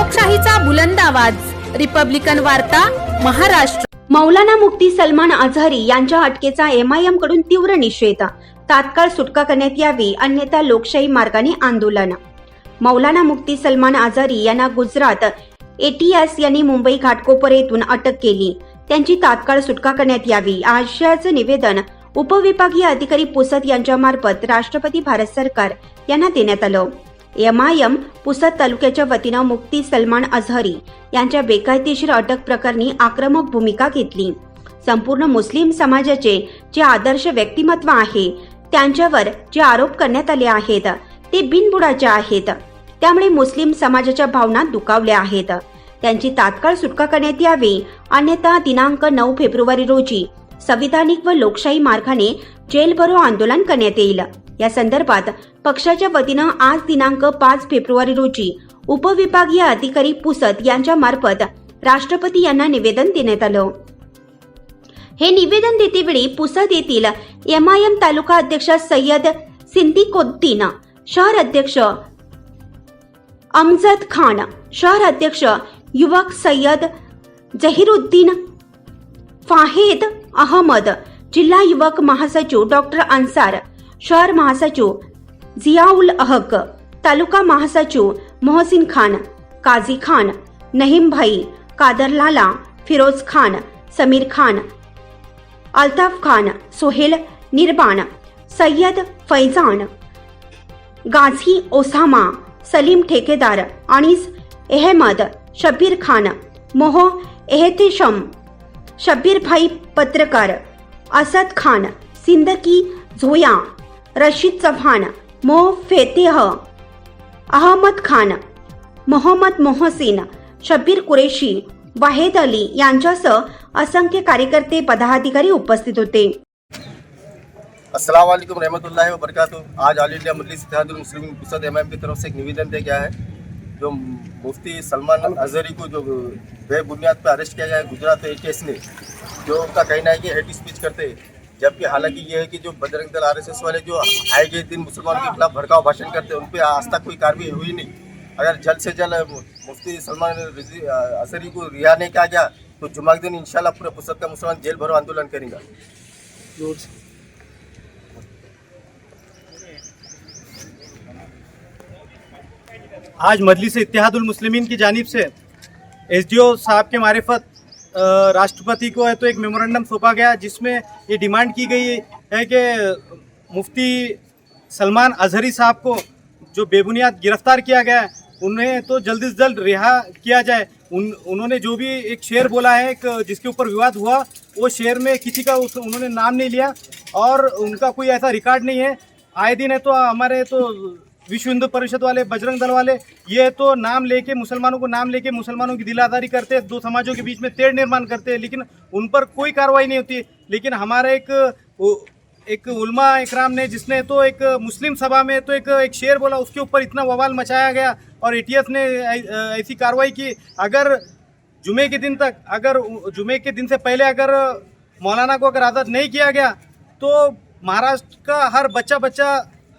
लोकशाहीचा बुलंद आवाज, रिपब्लिकन वार्ता, महाराष्ट्र। मौलाना मुफ्ती सलमान अझहरी यांच्या अटकेचा एमआयएम कडून तीव्र निषेध, तात्काळ सुटका करण्यात यावी, अन्यथा लोकशाही मार्गाने आंदोलन। मौलाना मुफ्ती सलमान अझहरी यांना गुजरात एटीएस यांनी मुंबई घाटकोपर येथून अटक केली, त्यांची तात्काळ सुटका करण्यात यावी अशाच निवेदन उपविभागीय अधिकारी पुसद यांच्या मार्फत राष्ट्रपती भारत सरकार यांना देण्यात आलं। एमआयएम पुसद तालुक्याच्या वतीनं मुफ्ती सलमान अझहरी यांच्या बेकायदेशीर अटक प्रकरणी आक्रमक भूमिका घेतली। संपूर्ण मुस्लिम समाजाचे जे आदर्श व्यक्तिमत्व आहे, त्यांच्यावर जे आरोप करण्यात आले आहेत ते बिनबुडाचे आहेत, त्यामुळे मुस्लिम समाजाच्या भावना दुखावल्या आहेत। त्यांची तात्काळ सुटका करण्यात यावी, अन्यथा दिनांक 9 फेब्रुवारी रोजी संविधानिक व लोकशाही मार्गाने जेल भरो आंदोलन करण्यात येईल। या संदर्भात पक्षाच्या वतीनं आज दिनांक 5 फेब्रुवारी रोजी उपविभागीय अधिकारी पुसद यांच्या मार्फत राष्ट्रपती यांना निवेदन देण्यात आलं। हे निवेदन देतेवेळी पुसद येथील एमआयएम तालुका अध्यक्ष सय्यद सिद्दीकुद्दीन, शहर अध्यक्ष अमजद खान, शहर अध्यक्ष युवक सय्यद जहीरुद्दीन, फाहेद अहमद, जिल्हा युवक महासचिव डॉक्टर अन्सार, शहर महासचिव जियाउल हक, तालुका महासचिव मोहसिन खान, काजी खान, नहीम भाई, कादर लाला, फिरोज खान, समीर खान, अल्ताफ खान, सोहेल निर्बान, सय्यद फैजान, गाझी ओसामा, सलीम ठेकेदार, अनीस अहमद, शब्बीर खान, मोह एहतेशम, शब्बीर भाई पत्रकार, असद खान, सिंदकी झोया, रशीद चव्हाण, मोफेतेह, अहमद खान, मोहम्मद मोहसिन, शब्बीर कुरेशी, वाहेद अली यांच्यासह असंख्य कार्यकर्ते पदाधिकारी उपस्थित होते। अस्सलाम वालेकुम रहमतुल्लाहि व बरकातुहू। आज all India Majlis Ittehadul Muslimeen Pusad MIM की तरफ से एक निवेदन दिया गया है। जो मुफ्ती सलमान अज़हरी को जो बेबुनियाद पर अरेस्ट किया गया है गुजरात एटीएस ने, जो उनका कहना है कि हेट स्पीच करते हैं, जबकि हालांकि ये है कि जो बजरंग दल आरएसएस वाले जो आए गए दिन मुसलमानों के खिलाफ भड़काऊ भाषण करते हैं, उन पर आज तक कोई कार्रवाई हुई नहीं। अगर जल्द से जल्द मुफ्ती सलमान अज़हरी को रिहा नहीं किया गया तो जुमा के दिन इंशाल्लाह पूरे पुसद का मुसलमान जेल भरो आंदोलन करेगा। आज मजलिस इत्तेहादुल मुस्लिमीन की जानिब से एसडीओ साहब के मारिफत राष्ट्रपति को है तो एक मेमोरेंडम सौंपा गया, जिसमें ये डिमांड की गई है कि मुफ्ती सलमान अज़हरी साहब को जो बेबुनियाद गिरफ्तार किया गया है उन्हें तो जल्द से जल्द रिहा किया जाए। उन्होंने जो भी एक शेर बोला है, एक जिसके ऊपर विवाद हुआ, वो शेर में किसी का उन्होंने नाम नहीं लिया और उनका कोई ऐसा रिकॉर्ड नहीं है। आए दिन है तो हमारे तो विश्व हिंदू परिषद वाले, बजरंग दल वाले, ये तो नाम लेके मुसलमानों को नाम लेके मुसलमानों की दिलादारी करते हैं, दो समाजों के बीच में तेड़ निर्माण करते हैं, लेकिन उन पर कोई कार्रवाई नहीं होती। लेकिन हमारा एक उलमा इकराम ने, जिसने तो एक मुस्लिम सभा में तो एक शेर बोला, उसके ऊपर इतना बवाल मचाया गया और एटीएस ने ऐसी कार्रवाई की। अगर जुमे के दिन से पहले अगर मौलाना को अगर आज़ाद नहीं किया गया तो महाराष्ट्र का हर बच्चा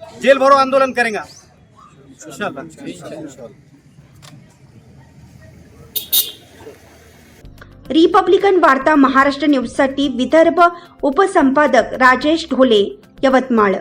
जेल भरो आंदोलन करेगा इंशाअल्लाह। रिपब्लिकन वार्ता महाराष्ट्र न्यूजसाठी विदर्भ उपसंपादक राजेश ढोले, यवतमाळ।